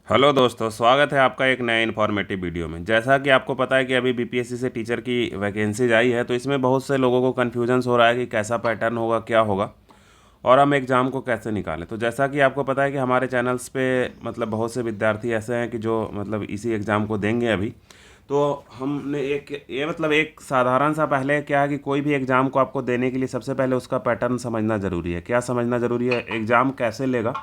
Hello दोस्तों, स्वागत है आपका एक नए इन्फॉर्मेटिव वीडियो में। जैसा कि आपको पता है कि अभी बीपीएससी से टीचर की वैकेंसीज आई है, तो इसमें बहुत से लोगों को कन्फ्यूजन्स हो रहा है कि कैसा पैटर्न होगा, क्या होगा और हम एग्ज़ाम को कैसे निकालें। तो जैसा कि आपको पता है कि हमारे चैनल्स पे मतलब बहुत से विद्यार्थी ऐसे हैं कि जो मतलब इसी एग्ज़ाम को देंगे अभी। तो हमने एक साधारण सा पहले क्या है कि कोई भी एग्ज़ाम को आपको देने के लिए सबसे पहले उसका पैटर्न समझना ज़रूरी है। क्या समझना ज़रूरी है? एग्ज़ाम कैसे लेगा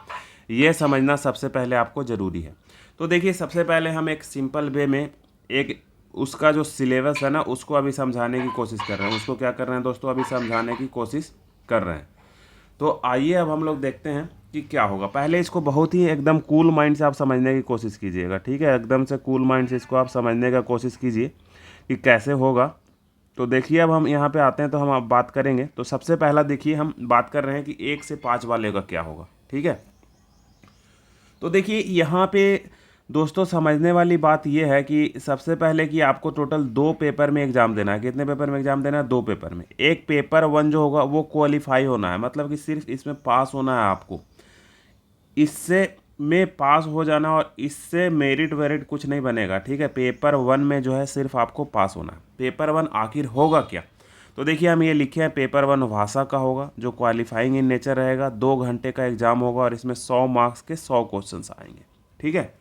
ये समझना सबसे पहले आपको ज़रूरी है। तो देखिए, सबसे पहले हम एक सिंपल वे में एक उसका जो सिलेबस है ना उसको अभी समझाने की कोशिश कर रहे हैं। उसको क्या कर रहे हैं दोस्तों? अभी समझाने की कोशिश कर रहे हैं। तो आइए अब हम लोग देखते हैं कि क्या होगा। पहले इसको बहुत ही एकदम कूल माइंड से आप समझने की कोशिश कीजिएगा, ठीक है? एकदम से कूल माइंड से इसको आप समझने का कोशिश कीजिए कि कैसे होगा। तो देखिए, अब हम यहाँ पे आते हैं तो हम अब बात करेंगे। तो सबसे पहला देखिए, हम बात कर रहे हैं कि 1 से 5 वाले का क्या होगा, ठीक है? तो देखिए यहाँ पे दोस्तों समझने वाली बात यह है कि सबसे पहले कि आपको टोटल 2 पेपर में एग्ज़ाम देना है। कितने पेपर में एग्ज़ाम देना है? 2 पेपर में। एक पेपर 1 जो होगा वो क्वालिफाई होना है, मतलब कि सिर्फ इसमें पास होना है आपको। इससे में पास हो जाना और इससे मेरिट वेरिट कुछ नहीं बनेगा, ठीक है? पेपर 1 में जो है सिर्फ आपको पास होना है। पेपर 1 आखिर होगा क्या? तो देखिए, हम ये लिखे हैं पेपर 1 भाषा का होगा, जो क्वालिफाइंग इन नेचर रहेगा। 2 घंटे का एग्जाम होगा और इसमें 100 मार्क्स के 100 क्वेश्चंस आएंगे, ठीक है?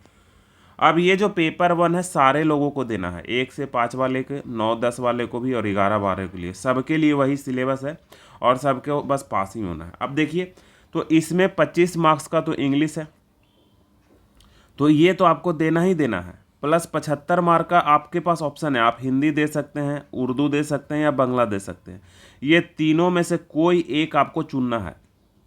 अब ये जो पेपर 1 है सारे लोगों को देना है, 1 से 5 वाले के, 9 10 वाले को भी और 11 12 के लिए, सबके लिए वही सिलेबस है और सबके बस पास ही होना है। अब देखिए, तो इसमें 25 मार्क्स का तो इंग्लिश है, तो ये तो आपको देना ही देना है। प्लस 75 मार्क का आपके पास ऑप्शन है, आप हिंदी दे सकते हैं, उर्दू दे सकते हैं या बांग्ला दे सकते हैं। ये तीनों में से कोई एक आपको चुनना है।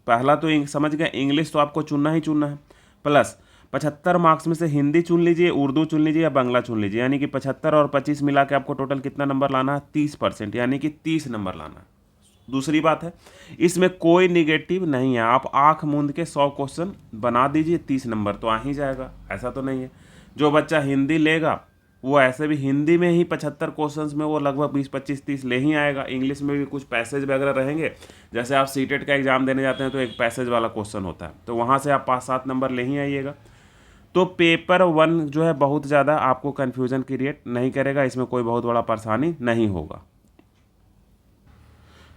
पहला तो समझ गए, इंग्लिश तो आपको चुनना ही चुनना है। प्लस 75 मार्क्स में से हिंदी चुन लीजिए, उर्दू चुन लीजिए या बांग्ला चुन लीजिए, यानी कि 75 और 25 मिला के आपको टोटल कितना नंबर लाना है? 30%, यानी कि 30 नंबर लाना है। दूसरी बात है, इसमें कोई निगेटिव नहीं है। आप आंख मूंद के 100 क्वेश्चन बना दीजिए, 30 नंबर तो आ ही जाएगा। ऐसा तो नहीं है। जो बच्चा हिंदी लेगा वो ऐसे भी हिंदी में ही 75 क्वेश्चंस में वो लगभग 20 25 30 ले ही आएगा। इंग्लिश में भी कुछ पैसेज वगैरह रहेंगे, जैसे आप सीटेट का एग्जाम देने जाते हैं तो एक पैसेज वाला क्वेश्चन होता है, तो वहाँ से आप 5 7 नंबर ले ही आइएगा। तो पेपर 1 जो है बहुत ज़्यादा आपको कन्फ्यूजन क्रिएट नहीं करेगा, इसमें कोई बहुत बड़ा परेशानी नहीं होगा।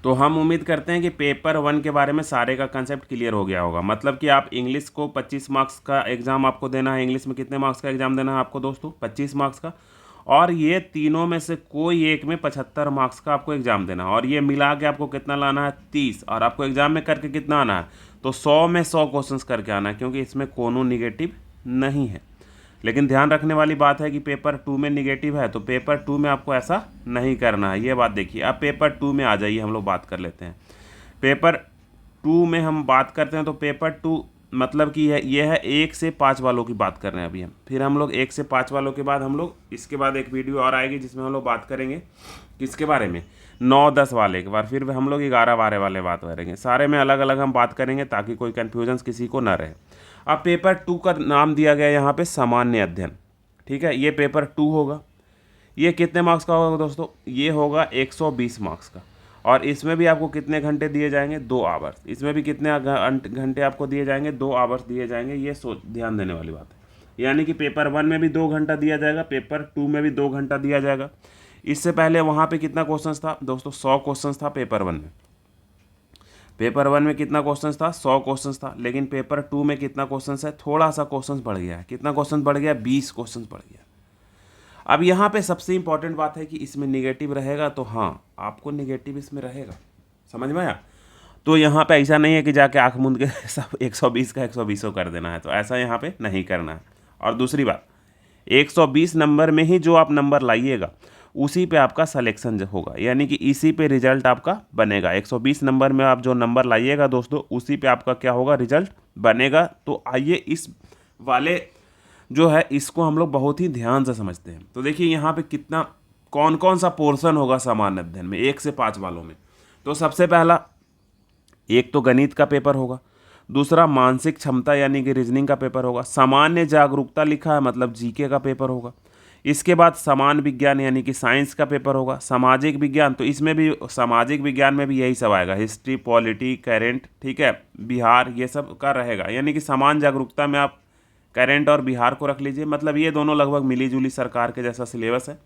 तो हम उम्मीद करते हैं कि पेपर 1 के बारे में सारे का कंसेप्ट क्लियर हो गया होगा। मतलब कि आप इंग्लिश को 25 मार्क्स का एग्ज़ाम आपको देना है। इंग्लिश में कितने मार्क्स का एग्ज़ाम देना है आपको दोस्तों? 25 मार्क्स का। और ये तीनों में से कोई एक में 75 मार्क्स का आपको एग्ज़ाम देना है, और ये मिला के आपको कितना लाना है? 30। और आपको एग्ज़ाम में करके कितना आना है? तो 100 में 100 क्वेश्चंस करके आना है, क्योंकि इसमें कोनो निगेटिव नहीं है। लेकिन ध्यान रखने वाली बात है कि पेपर 2 में निगेटिव है, तो पेपर 2 में आपको ऐसा नहीं करना है, ये बात देखिए। अब पेपर 2 में आ जाइए, हम लोग बात कर लेते हैं। पेपर 2 में हम बात करते हैं तो पेपर 2 मतलब कि ये है 1 से 5 वालों की बात कर रहे हैं अभी हम। फिर हम लोग 1 से 5 वालों के बाद हम लोग इसके बाद एक वीडियो और आएगी जिसमें हम लोग बात करेंगे किसके बारे में? 9 10 वाले के बाद। फिर हम लोग 11 12 वाले बात करेंगे। सारे में अलग अलग हम बात करेंगे ताकि कोई कन्फ्यूजन किसी को ना रहे। अब पेपर 2 का नाम दिया गया यहाँ पे सामान्य अध्ययन, ठीक है? ये पेपर 2 होगा। ये कितने मार्क्स का होगा दोस्तों? ये होगा 120 मार्क्स का। और इसमें भी आपको कितने घंटे दिए जाएंगे? 2 आवर्स। इसमें भी कितने घंटे आपको दिए जाएंगे? 2 आवर्स दिए जाएंगे। ये ध्यान देने वाली बात है। यानी कि पेपर 1 में भी 2 घंटा दिया जाएगा, पेपर 2 में भी 2 घंटा दिया जाएगा। इससे पहले वहाँ पे कितना क्वेश्चन था दोस्तों? 100 क्वेश्चन था पेपर 1 में। पेपर 1 में कितना क्वेश्चन था? 100 क्वेश्चन था। लेकिन पेपर 2 में कितना क्वेश्चन है? थोड़ा सा क्वेश्चन बढ़ गया है। कितना क्वेश्चन बढ़ गया? 20 क्वेश्चन बढ़ गया। अब यहाँ पे सबसे इंपॉर्टेंट बात है कि इसमें निगेटिव रहेगा, तो हाँ आपको निगेटिव इसमें रहेगा। समझ में आया? तो यहाँ पे ऐसा नहीं है कि जाके आँख मूंद के सब 120 का 120 कर देना है, तो ऐसा यहाँ पे नहीं करना है। और दूसरी बात, 120 नंबर में ही जो आप नंबर लाइएगा उसी पे आपका सिलेक्शन होगा, यानी कि इसी पे रिजल्ट आपका बनेगा। 120 नंबर में आप जो नंबर लाइएगा दोस्तों, उसी पे आपका क्या होगा? रिजल्ट बनेगा। तो आइए इस वाले जो है इसको हम लोग बहुत ही ध्यान से समझते हैं। तो देखिए यहाँ पे कितना कौन कौन सा पोर्शन होगा सामान्य अध्ययन में 1 से 5 वालों में। तो सबसे पहला एक तो गणित का पेपर होगा, दूसरा मानसिक क्षमता यानी कि रीजनिंग का पेपर होगा, सामान्य जागरूकता लिखा है मतलब जीके का पेपर होगा। इसके बाद समान विज्ञान यानी कि साइंस का पेपर होगा, सामाजिक विज्ञान, तो इसमें भी सामाजिक विज्ञान में भी यही सब आएगा, हिस्ट्री पॉलिटी करेंट, ठीक है, बिहार, ये सब का रहेगा। यानी कि समान जागरूकता में आप करेंट और बिहार को रख लीजिए, मतलब ये दोनों लगभग मिली जुली सरकार के जैसा सिलेबस है।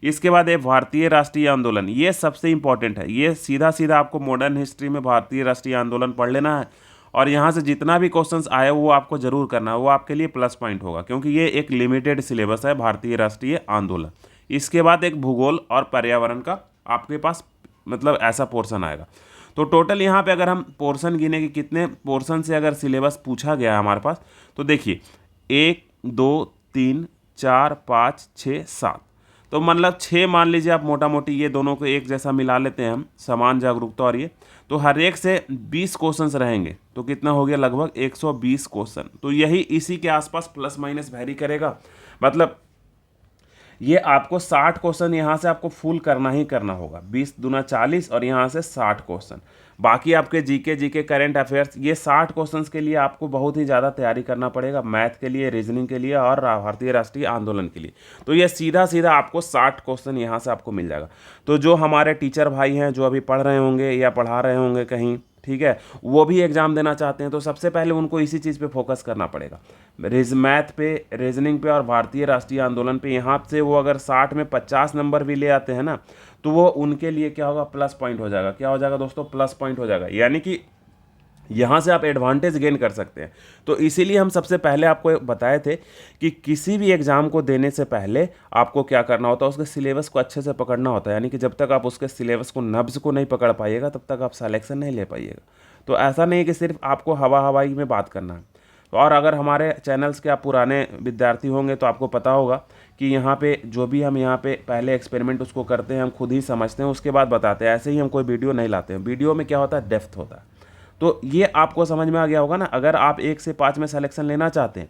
इसके बाद ये भारतीय राष्ट्रीय आंदोलन, ये सबसे इंपॉर्टेंट है। ये सीधा सीधा आपको मॉडर्न हिस्ट्री में भारतीय राष्ट्रीय आंदोलन पढ़ लेना है और यहाँ से जितना भी क्वेश्चंस आए वो आपको जरूर करना है, वो आपके लिए प्लस पॉइंट होगा, क्योंकि ये एक लिमिटेड सिलेबस है भारतीय राष्ट्रीय आंदोलन। इसके बाद एक भूगोल और पर्यावरण का आपके पास मतलब ऐसा पोर्शन आएगा। तो टोटल यहाँ पे अगर हम पोर्शन गिने कि कितने पोर्शन से अगर सिलेबस पूछा गया है हमारे पास, तो देखिए 1 2 3 4 5 6 7, तो मतलब 6 मान लीजिए आप मोटा मोटी, ये दोनों को एक जैसा मिला लेते हैं हम, समान जागरूकता और ये, तो हर एक से 20 क्वेश्चंस रहेंगे, तो कितना हो गया लगभग 120 क्वेश्चन। तो यही इसी के आसपास प्लस माइनस वेरी करेगा, मतलब ये आपको 60 क्वेश्चन यहाँ से आपको फुल करना ही करना होगा, 20 दूना 40 और यहाँ से 60 क्वेश्चन। बाकी आपके जीके करंट अफेयर्स, ये 60 क्वेश्चंस के लिए आपको बहुत ही ज़्यादा तैयारी करना पड़ेगा, मैथ के लिए, रीजनिंग के लिए और भारतीय राष्ट्रीय आंदोलन के लिए। तो ये सीधा सीधा आपको 60 क्वेश्चन यहाँ से आपको मिल जाएगा। तो जो हमारे टीचर भाई हैं जो अभी पढ़ रहे होंगे या पढ़ा रहे होंगे कहीं, ठीक है, वो भी एग्ज़ाम देना चाहते हैं, तो सबसे पहले उनको इसी चीज़ पे फोकस करना पड़ेगा, मैथ पे, रीजनिंग पे और भारतीय राष्ट्रीय आंदोलन पे। यहाँ से वो अगर 60 में 50 नंबर भी ले आते हैं ना, तो वो उनके लिए क्या होगा, प्लस पॉइंट हो जाएगा। क्या हो जाएगा दोस्तों, प्लस पॉइंट हो जाएगा, यानी कि यहाँ से आप एडवांटेज गेन कर सकते हैं। तो इसीलिए हम सबसे पहले आपको बताए थे कि किसी भी एग्ज़ाम को देने से पहले आपको क्या करना होता है, उसके सिलेबस को अच्छे से पकड़ना होता है, यानी कि जब तक आप उसके सिलेबस को, नब्ज को नहीं पकड़ पाइएगा तब तक आप सिलेक्शन नहीं ले पाइएगा। तो ऐसा नहीं कि सिर्फ आपको हवाई में बात करना है। और अगर हमारे चैनल्स के आप पुराने विद्यार्थी होंगे तो आपको पता होगा कि यहाँ पे जो भी हम यहाँ पे पहले एक्सपेरिमेंट उसको करते हैं, हम खुद ही समझते हैं, उसके बाद बताते हैं, ऐसे ही हम कोई वीडियो नहीं लाते हैं। वीडियो में क्या होता है, डेप्थ होता है। तो ये आपको समझ में आ गया होगा ना। अगर आप 1 से 5 में सिलेक्शन लेना चाहते हैं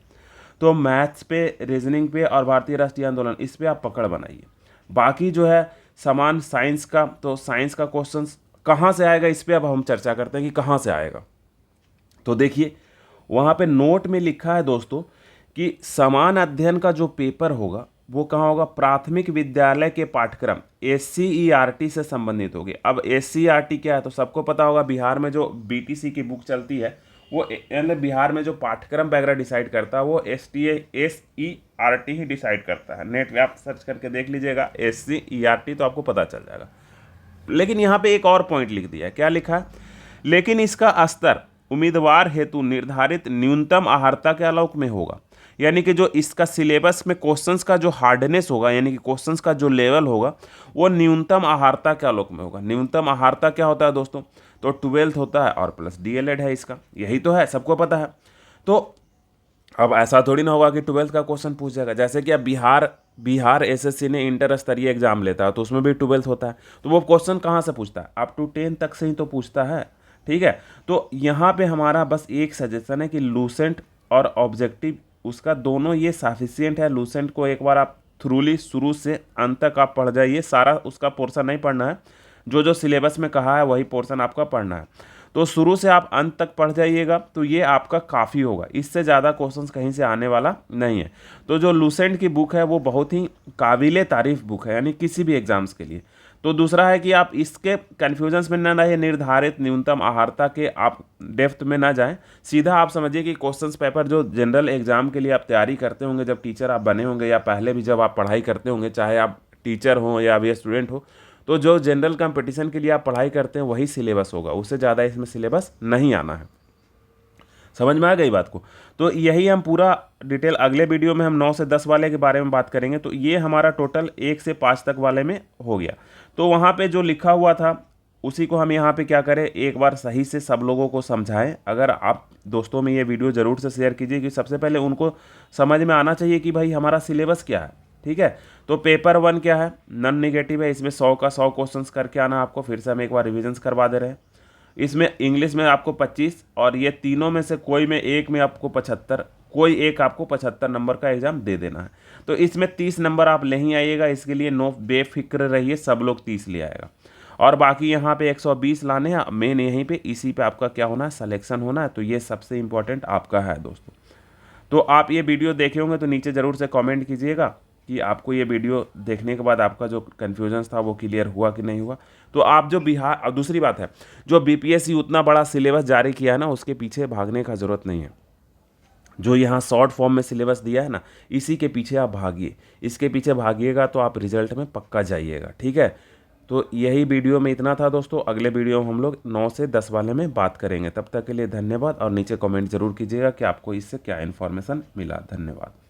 तो मैथ्स पे, रीजनिंग पे और भारतीय राष्ट्रीय आंदोलन, इस पे आप पकड़ बनाइए। बाकी जो है समान साइंस का, तो साइंस का क्वेश्चन कहाँ से आएगा, इस पे अब हम चर्चा करते हैं कि कहाँ से आएगा। तो देखिए वहाँ पे नोट में लिखा है दोस्तों कि समान अध्ययन का जो पेपर होगा वो कहाँ होगा, प्राथमिक विद्यालय के पाठ्यक्रम SCERT से संबंधित होगी। अब SCERT क्या है, तो सबको पता होगा, बिहार में जो BTC की बुक चलती है वो बिहार में जो पाठ्यक्रम वगैरह डिसाइड करता है वो SCERT ही डिसाइड करता है। नेट पे आप सर्च करके देख लीजिएगा SCERT, तो आपको पता चल जाएगा। लेकिन यहाँ पे एक और पॉइंट लिख दिया है, क्या लिखा है, लेकिन इसका स्तर उम्मीदवार हेतु निर्धारित न्यूनतम अर्हता के आलोक में होगा। यानी कि जो इसका सिलेबस में क्वेश्चंस का जो हार्डनेस होगा, यानी कि क्वेश्चंस का जो लेवल होगा वो न्यूनतम अर्हता के आलोक में होगा। न्यूनतम अर्हता क्या होता है दोस्तों, तो 12th होता है और प्लस DLED है इसका, यही तो है, सबको पता है। तो अब ऐसा थोड़ी ना होगा कि 12th का क्वेश्चन पूछ जाएगा। जैसे कि अब बिहार SSC ने इंटर स्तरीय एग्जाम लेता है तो उसमें भी 12th होता है, तो वो क्वेश्चन कहाँ से पूछता है, अप टू 10 तक से ही तो पूछता है, ठीक है। तो यहाँ पे हमारा बस एक सजेशन है कि लूसेंट और ऑब्जेक्टिव, उसका दोनों ये सफिशिएंट है। लूसेंट को एक बार आप थ्रूली शुरू से अंत तक आप पढ़ जाइए, सारा उसका पोर्शन नहीं पढ़ना है, जो जो सिलेबस में कहा है वही पोर्शन आपका पढ़ना है। तो शुरू से आप अंत तक पढ़ जाइएगा तो ये आपका काफ़ी होगा, इससे ज़्यादा क्वेश्चंस कहीं से आने वाला नहीं है। तो जो लूसेंट की बुक है वो बहुत ही काबिले तारीफ बुक है, यानी किसी भी एग्जाम्स के लिए। तो दूसरा है कि आप इसके कन्फ्यूजन्स में ना रहिए, निर्धारित न्यूनतम अर्हता के आप डेप्थ में ना जाएं, सीधा आप समझिए कि क्वेश्चंस पेपर जो जनरल एग्जाम के लिए आप तैयारी करते होंगे, जब टीचर आप बने होंगे या पहले भी जब आप पढ़ाई करते होंगे, चाहे आप टीचर हो या अभी स्टूडेंट हो, तो जो जनरल कंपटीशन के लिए आप पढ़ाई करते हैं वही सिलेबस होगा, उससे ज़्यादा इसमें सिलेबस नहीं आना है। समझ में आ गई बात को। तो यही हम पूरा डिटेल अगले वीडियो में हम 9 से 10 वाले के बारे में बात करेंगे। तो ये हमारा टोटल 1 से 5 तक वाले में हो गया। तो वहाँ पे जो लिखा हुआ था उसी को हम यहाँ पे क्या करें, एक बार सही से सब लोगों को समझाएं। अगर आप दोस्तों में ये वीडियो ज़रूर से शेयर कीजिए कि सबसे पहले उनको समझ में आना चाहिए कि भाई हमारा सिलेबस क्या है, ठीक है। तो पेपर 1 क्या है, नॉन नेगेटिव है, इसमें 100 का 100 क्वेश्चंस करके आना आपको। फिर से हम एक बार रिविजन्स करवा दे रहे हैं। इसमें इंग्लिश में आपको 25 और ये तीनों में से कोई में एक में आपको 75, कोई एक आपको 75 नंबर का एग्जाम दे देना है। तो इसमें 30 नंबर आप ले ही आइएगा, इसके लिए नो बेफिक्र रहिए, सब लोग 30 ले आएगा। और बाकी यहाँ पे 120 लाने हैं, मेन यहीं पे इसी पे आपका क्या होना है, सिलेक्शन होना है। तो ये सबसे इंपॉर्टेंट आपका है दोस्तों। तो आप ये वीडियो देखे होंगे तो नीचे ज़रूर से कमेंट कीजिएगा कि आपको ये वीडियो देखने के बाद आपका जो कन्फ्यूजन था वो क्लियर हुआ कि नहीं हुआ। तो आप जो बिहार, और दूसरी बात है, जो BPSC उतना बड़ा सिलेबस जारी किया है ना, उसके पीछे भागने का ज़रूरत नहीं है, जो यहाँ शॉर्ट फॉर्म में सिलेबस दिया है ना, इसी के पीछे आप भागिए, इसके पीछे भागिएगा तो आप रिजल्ट में पक्का जाइएगा। ठीक है, तो यही वीडियो में इतना था दोस्तों। अगले वीडियो में हम लोग 9 से 10 वाले में बात करेंगे। तब तक के लिए धन्यवाद, और नीचे कमेंट जरूर कीजिएगा कि आपको इससे क्या इन्फॉर्मेशन मिला। धन्यवाद।